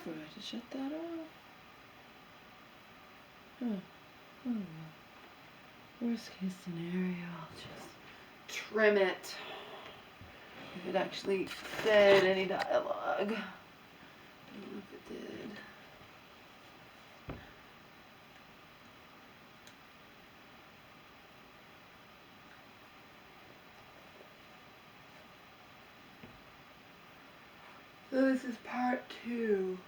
forgot to shut that off. Oh well. Worst case scenario, I'll just trim it. If it actually said any dialogue. I don't know if it did. So this is part 2.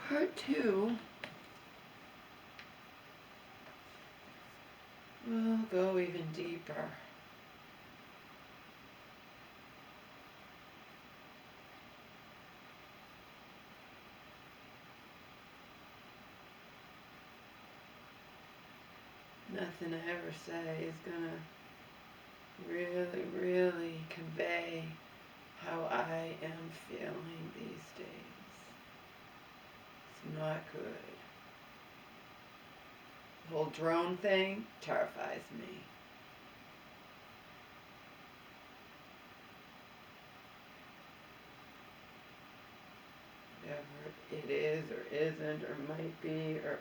Part 2. We'll go even deeper. Nothing I ever say is gonna really convey how I am feeling these days. It's not good. The whole drone thing terrifies me. Whatever it is or isn't or might be, or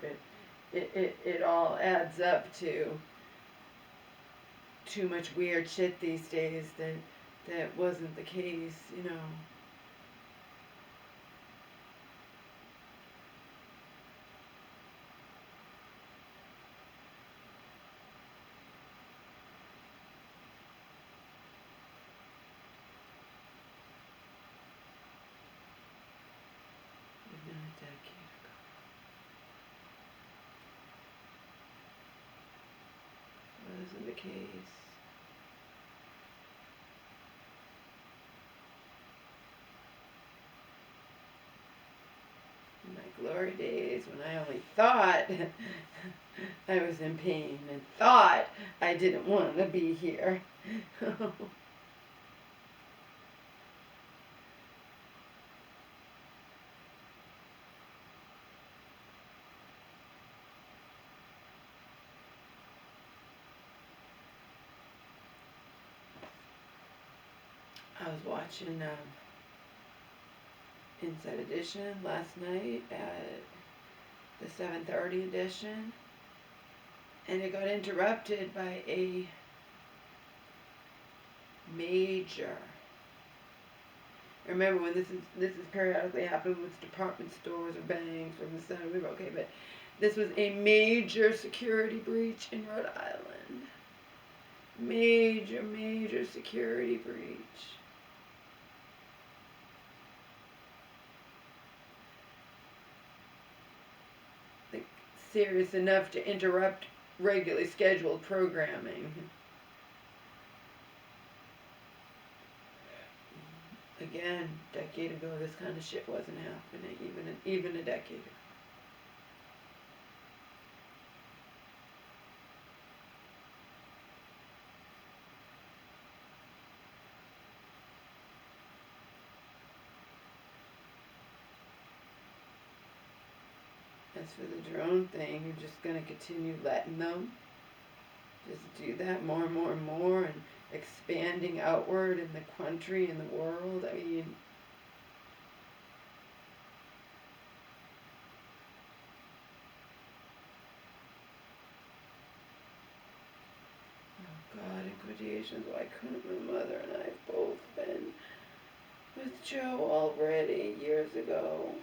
it all adds up to too much weird shit these days that wasn't the case, you know. Even a decade ago. Wasn't the case. In my glory days when I only thought I was in pain and thought I didn't want to be here. I was watching Inside Edition last night at the 7:30 edition, and it got interrupted by a major. Remember when this is periodically happening with department stores or banks or the center, we were okay, but this was a major security breach in Rhode Island. Major security breach. Like, serious enough to interrupt regularly scheduled programming. Again, a decade ago, this kind of shit wasn't happening, even a decade ago. As for the drone thing, you're just going to continue letting them just do that more and more and expanding outward in the country and the world. I mean, oh God, in quotations, why couldn't my mother and I have both been with Joe already years ago?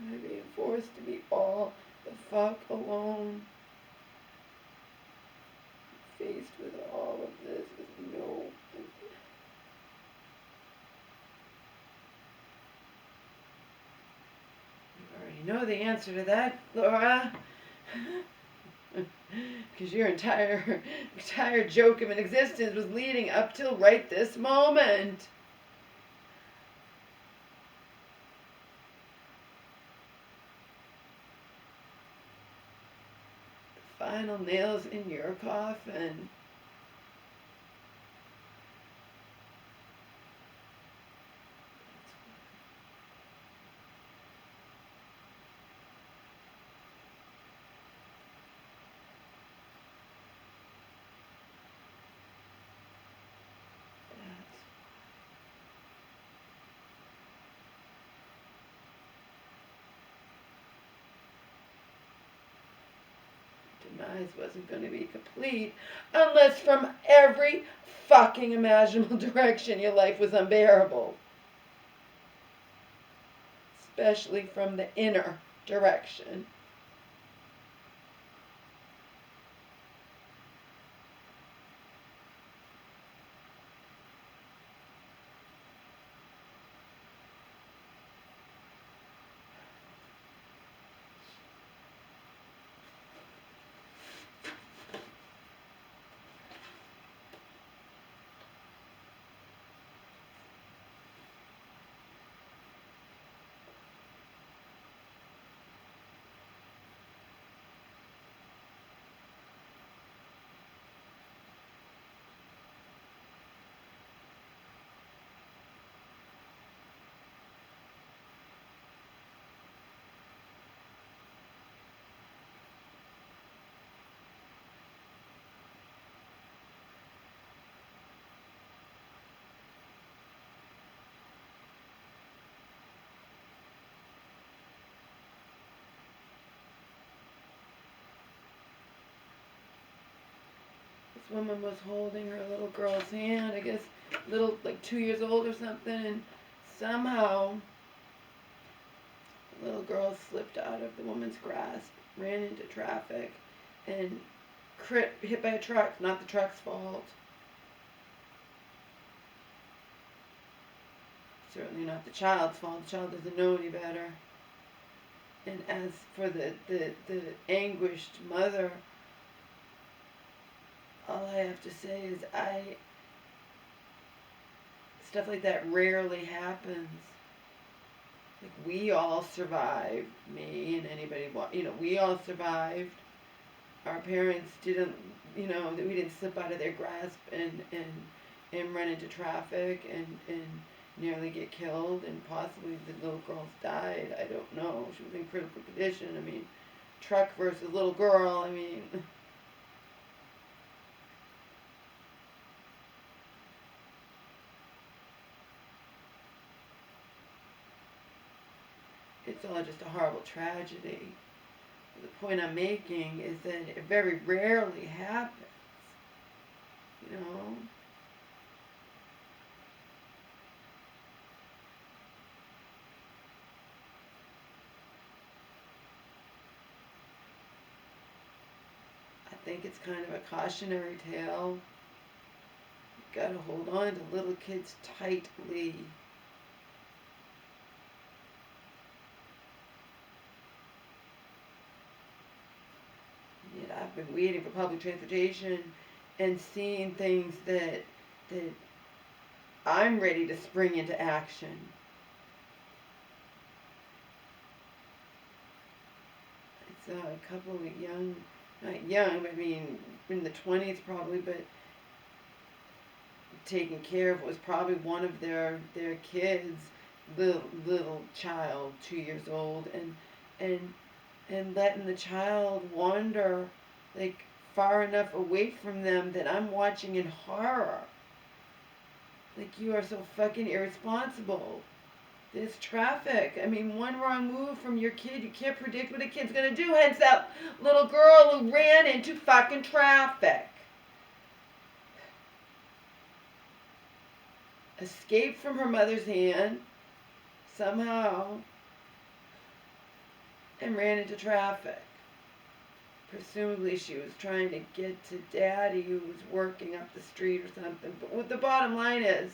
Why am I being forced to be all the fuck alone? Faced with all of this with no... You already know the answer to that, Laura. Because your entire joke of an existence was leading up till right this moment. The final nails in your coffin. demise wasn't going to be complete unless from every fucking imaginable direction your life was unbearable. Especially from the inner direction. This woman was holding her little girl's hand, I guess little, like 2 years old or something, and somehow the little girl slipped out of the woman's grasp, ran into traffic, and hit by a truck. Not the truck's fault. Certainly not the child's fault. The child doesn't know any better. And as for the anguished mother, all I have to say is stuff like that rarely happens. Like, we all survived, me and anybody, we all survived. Our parents didn't, we didn't slip out of their grasp and run into traffic and nearly get killed, and possibly the little girls died. I don't know. She was in critical condition. I mean, truck versus little girl, I mean... It's all just a horrible tragedy. The point I'm making is that it very rarely happens. You know? I think it's kind of a cautionary tale. You've got to hold on to little kids tightly. I've been waiting for public transportation and seeing things that I'm ready to spring into action. I saw a couple of not young, but I mean in the 20s probably, but taking care of what was probably one of their kids, little child, 2 years old, and letting the child wander like far enough away from them that I'm watching in horror. Like, you are so fucking irresponsible. There's traffic. I mean, one wrong move from your kid, you can't predict what a kid's gonna do. Hence that little girl who ran into fucking traffic. Escaped from her mother's hand, somehow, and ran into traffic. Presumably she was trying to get to Daddy, who was working up the street or something. But what the bottom line is,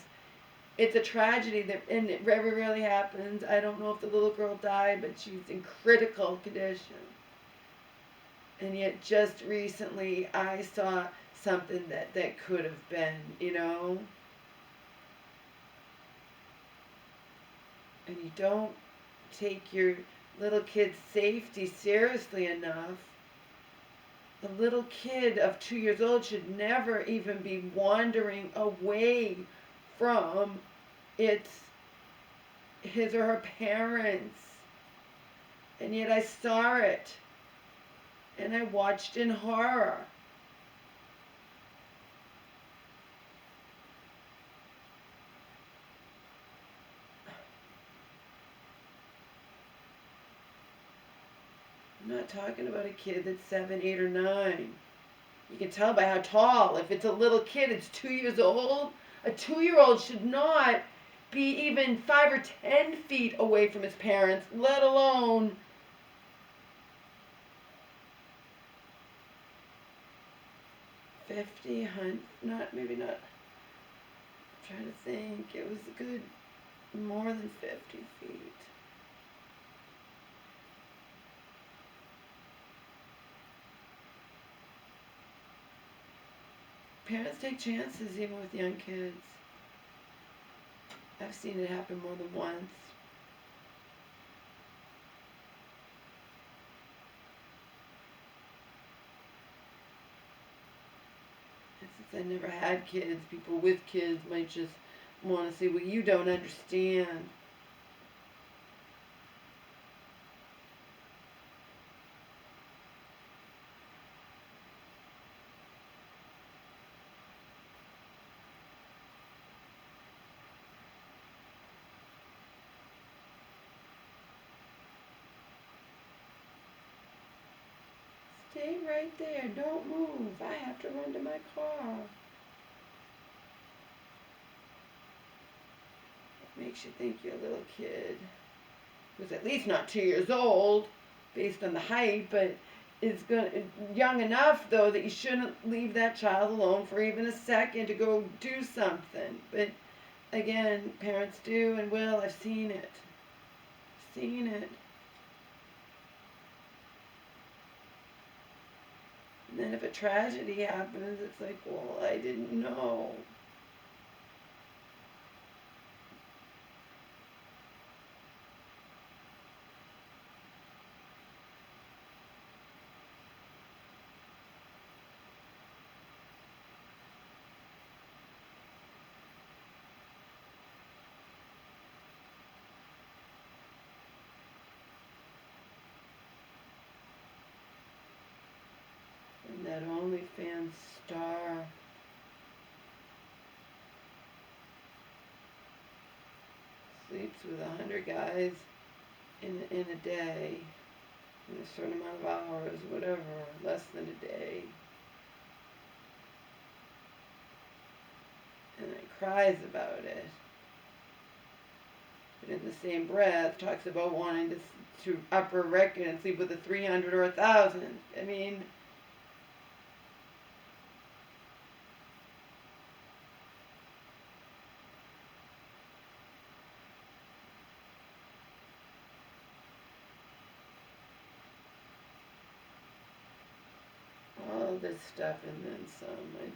it's a tragedy and it very rarely happens. I don't know if the little girl died, but she's in critical condition. And yet just recently I saw something that could have been, And you don't take your little kid's safety seriously enough. A little kid of 2 years old should never even be wandering away from his or her parents. And yet I saw it. And I watched in horror. I'm not not talking about a kid that's 7, 8, or 9. You can tell by how tall. If it's a little kid, it's 2 years old. A 2-year-old should not be even 5 or 10 feet away from his parents, let alone 50, maybe not. I'm trying to think. It was a good more than 50 feet. Parents take chances even with young kids. I've seen it happen more than once. And since I never had kids, people with kids might just want to say, well, you don't understand. Stay right there. Don't move. I have to run to my car. It makes you think you're a little kid who's at least not 2 years old, based on the height, but is young enough, though, that you shouldn't leave that child alone for even a second to go do something. But again, parents do and will. I've seen it. Seen it. And then if a tragedy happens, it's like, well, I didn't know. And that OnlyFans star sleeps with 100 guys in a day, in a certain amount of hours, whatever, less than a day. And then cries about it. But in the same breath, talks about wanting to up her record and sleep with a 300 or 1,000. I mean, all this stuff and then some. I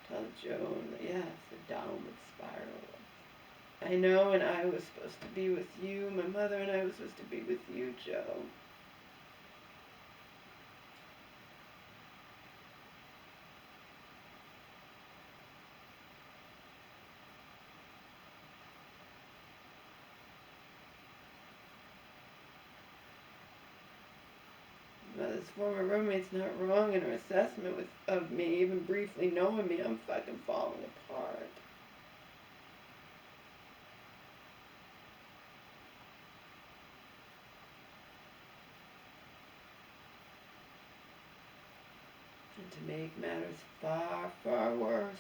tell Joan that, yeah, it's a downward spiral. I know, and I was supposed to be with you. My mother and I was supposed to be with you, Joe. This former roommate's not wrong in her assessment of me, even briefly knowing me. I'm fucking falling apart. And to make matters far, far worse,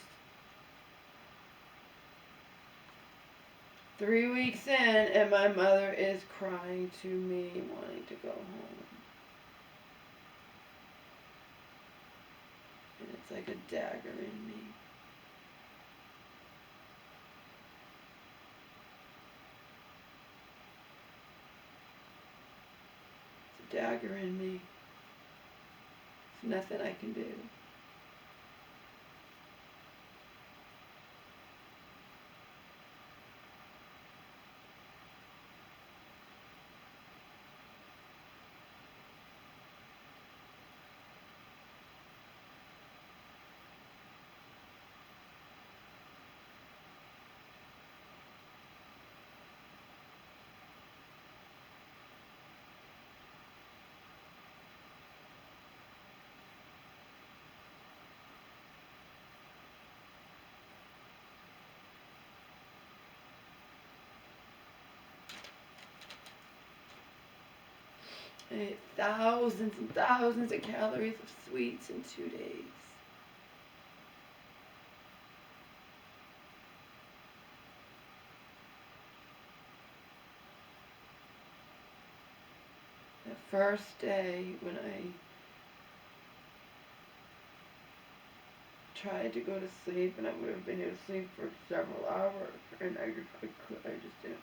3 weeks in, and my mother is crying to me, wanting to go home. And it's like a dagger in me. It's a dagger in me. There's nothing I can do. I ate thousands and thousands of calories of sweets in 2 days. The first day when I tried to go to sleep, and I would have been able to sleep for several hours, and I just didn't.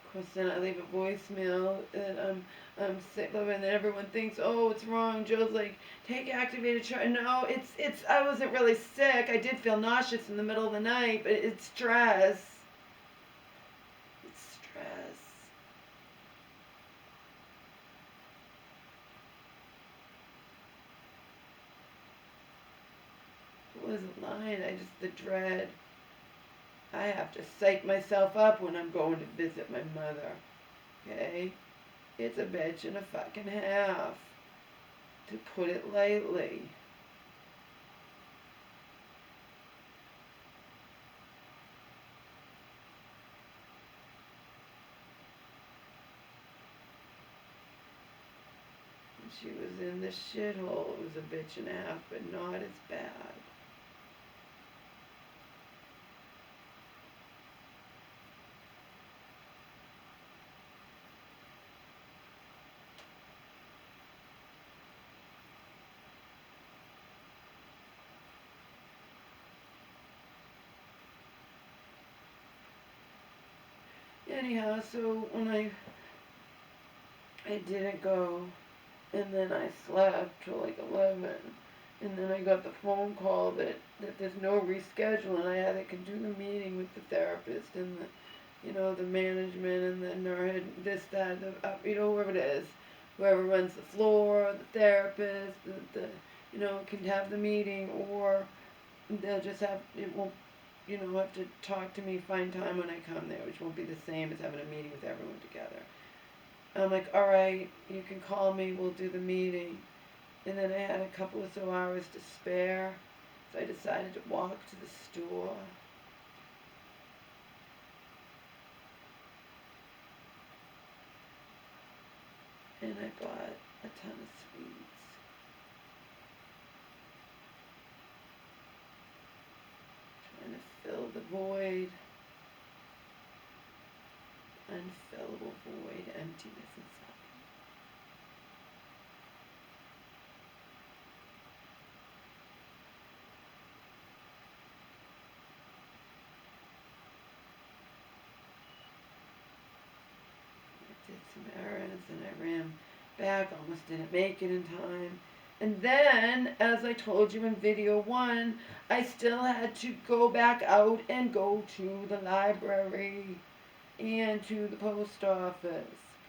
Of course, then I leave a voicemail that I'm sick of, and then everyone thinks, oh, what's wrong? Joe's like, take activated charge. No, it's. I wasn't really sick. I did feel nauseous in the middle of the night, but it's stress. It's stress. It wasn't lying. I just the dread. I have to psych myself up when I'm going to visit my mother. Okay? It's a bitch and a fucking half, to put it lightly. When she was in the shithole, it was a bitch and a half, but not as bad. Anyhow, so when I didn't go, and then I slept till like 11, and then I got the phone call that there's no reschedule, and I had to do the meeting with the therapist and the management and the nurse, this, that, whoever it is, whoever runs the floor, the therapist, can have the meeting, or they'll just it won't, have to talk to me, find time when I come there, which won't be the same as having a meeting with everyone together. I'm like, all right, you can call me, we'll do the meeting. And then I had a couple of hours to spare, so I decided to walk to the store. And I bought a ton of sweets. Trying to fill the void. Unfillable void, emptiness inside. I did some errands and I ran back, almost didn't make it in time. And then, as I told you in video 1, I still had to go back out and go to the library and to the post office.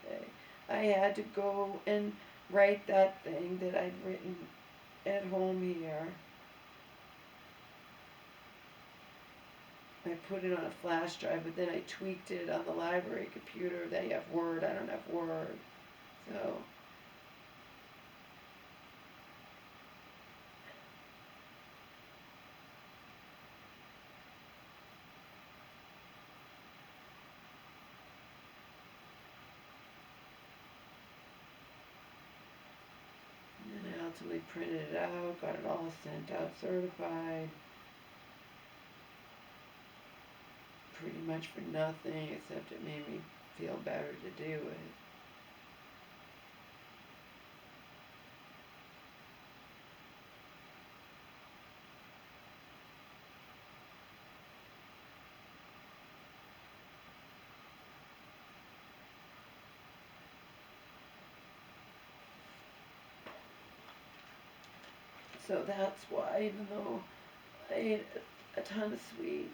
Okay, I had to go and write that thing that I'd written at home here. I put it on a flash drive, but then I tweaked it on the library computer. They have Word, I don't have Word. So and then I ultimately printed it out, got it all sent out certified. Pretty much for nothing, except it made me feel better to do it. So that's why, even though I ate a ton of sweets,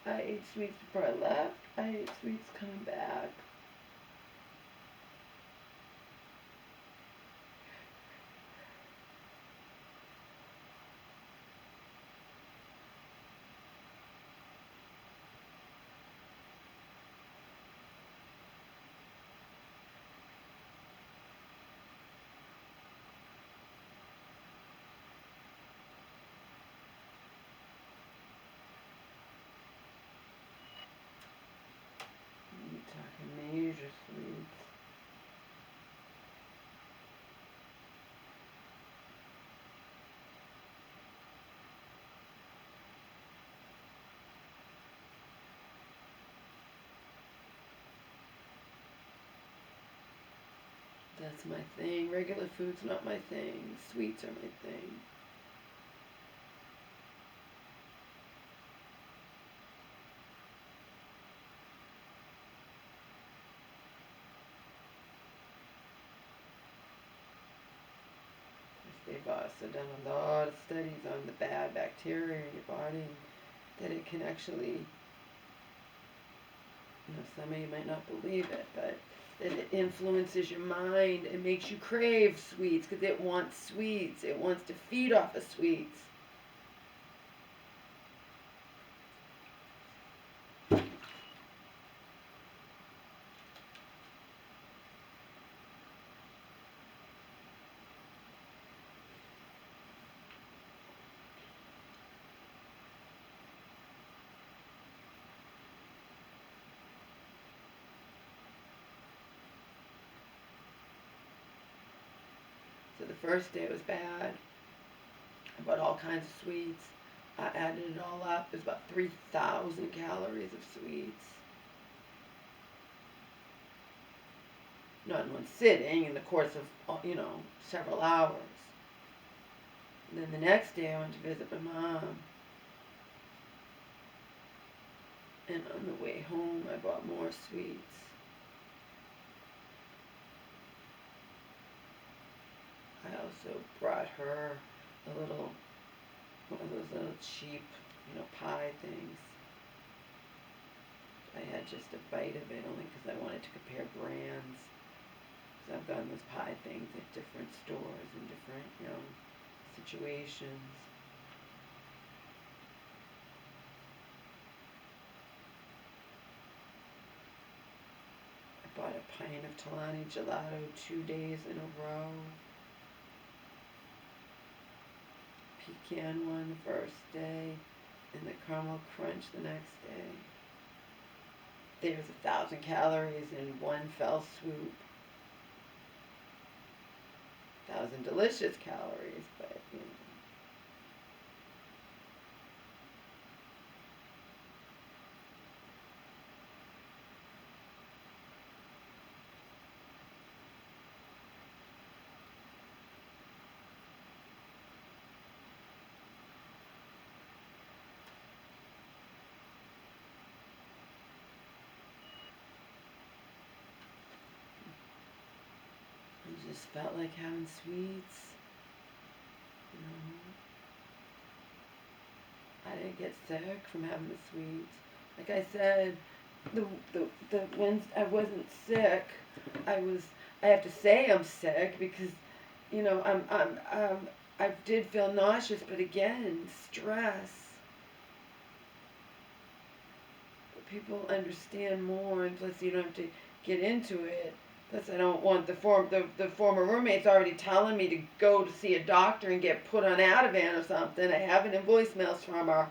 I ate sweets before I left, I ate sweets coming back. Major sweets. That's my thing. Regular food's not my thing. Sweets are my thing. They've also done a lot of studies on the bad bacteria in your body, that it can actually, some of you might not believe it, but that it influences your mind and makes you crave sweets because it wants sweets. It wants to feed off of sweets. So the first day was bad. I bought all kinds of sweets. I added it all up. It was about 3,000 calories of sweets. Not in one sitting, in the course of, several hours. And then the next day I went to visit my mom. And on the way home I bought more sweets. I also brought her one of those little cheap, pie things. I had just a bite of it only because I wanted to compare brands. Because I've gotten those pie things at different stores and different, situations. I bought a pint of Talani gelato 2 days in a row. Pecan one the first day, and the caramel crunch the next day. There's 1,000 calories in one fell swoop. 1,000 delicious calories, but I just felt like having sweets. I didn't get sick from having the sweets. Like I said, when I wasn't sick, I have to say I'm sick because, I did feel nauseous, but again, stress. But people understand more, and plus you don't have to get into it. Plus, I don't want the former roommate's already telling me to go to see a doctor and get put on Ativan or something. I have it in voicemails from her.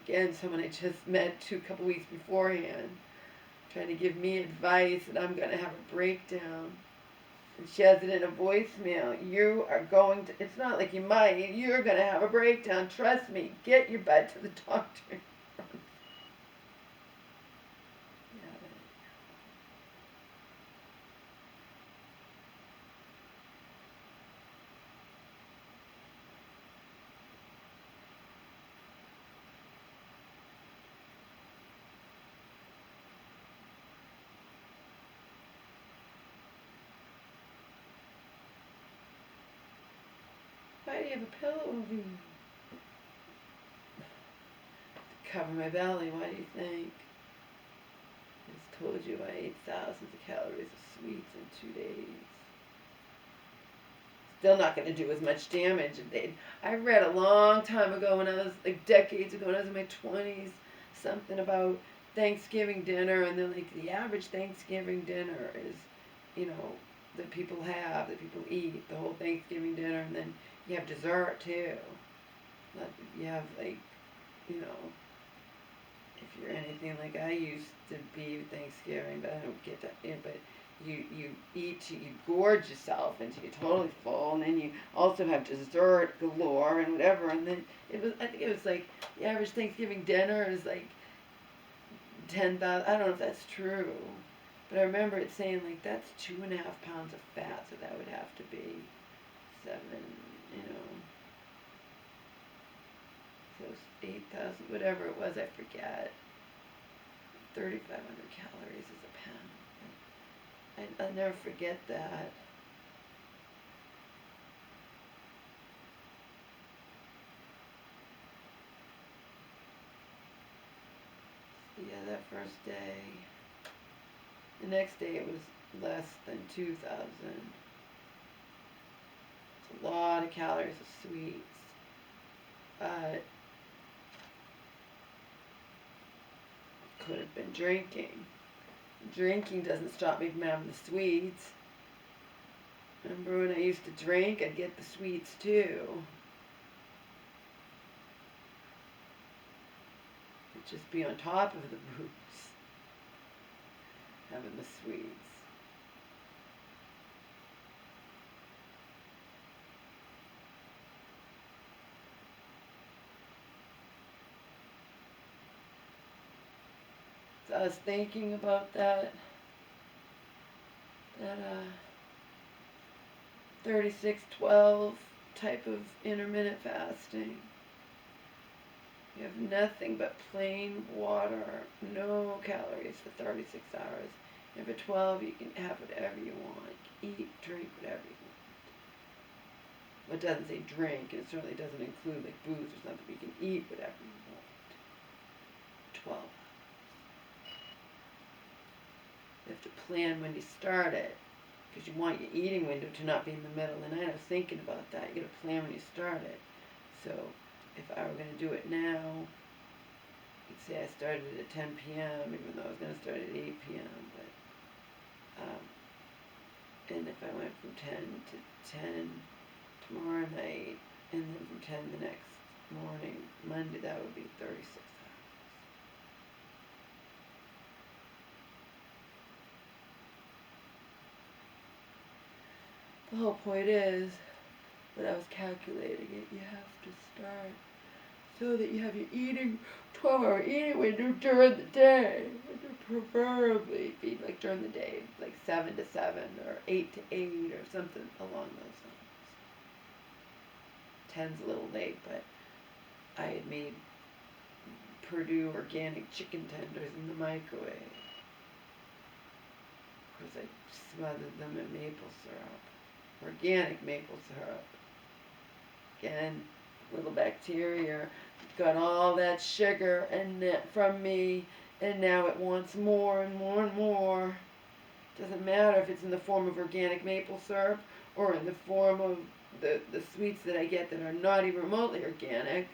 Again, someone I just met a couple weeks beforehand, trying to give me advice that I'm going to have a breakdown. And she has it in a voicemail. You are going to, it's not like you might, you're going to have a breakdown. Trust me. Get your butt to the doctor. Why do you have a pillow over you? To cover my belly, why do you think? I just told you I ate thousands of calories of sweets in 2 days. Still not going to do as much damage. I read a long time ago when I was, like decades ago when I was in my 20s, something about Thanksgiving dinner, and then like the average Thanksgiving dinner is, that people eat, the whole Thanksgiving dinner, and then you have dessert too. You have like, if you're anything like I used to be with Thanksgiving, but I don't get that. Yeah, but you eat, you gorge yourself until you're totally full, and then you also have dessert galore and whatever. And then I think it was like the average Thanksgiving dinner is like 10,000. I don't know if that's true, but I remember it saying like that's 2.5 pounds of fat, so that would have to be 7, you know. So it's 8,000, whatever it was, I forget. 3,500 calories is a pound. I'll never forget that. Yeah, that first day. The next day it was less than 2,000. It's a lot of calories of sweets. Could have been drinking. Drinking doesn't stop me from having the sweets. Remember when I used to drink, I'd get the sweets too. It'd just be on top of the booze, having the sweets. So I was thinking about that 36-12 type of intermittent fasting. You have nothing but plain water, no calories for 36 hours. And for 12, you can have whatever you want. Eat, drink, whatever you want. Well, it doesn't say drink, and it certainly doesn't include like booze or something. You can eat whatever you want. 12. You have to plan when you start it, because you want your eating window to not be in the middle of the night. I was thinking about that. You got to plan when you start it. So if I were going to do it now, you'd say I started at 10 p.m., even though I was going to start at 8 p.m. But and if I went from 10 to 10 tomorrow night, and then from 10 the next morning, Monday, that would be 36 hours. The whole point is that I was calculating it. You have to start so that you have your 12-hour eating window during the day. And preferably be like during the day, like 7 to 7 or 8 to 8 or something along those lines. 10's a little late, but I had made Purdue organic chicken tenders in the microwave. Of course, I smothered them in maple syrup, organic maple syrup. Again, little bacteria got all that sugar and from me, and now it wants more and more and more. Doesn't matter if it's in the form of organic maple syrup or in the form of the sweets that I get that are not even remotely organic.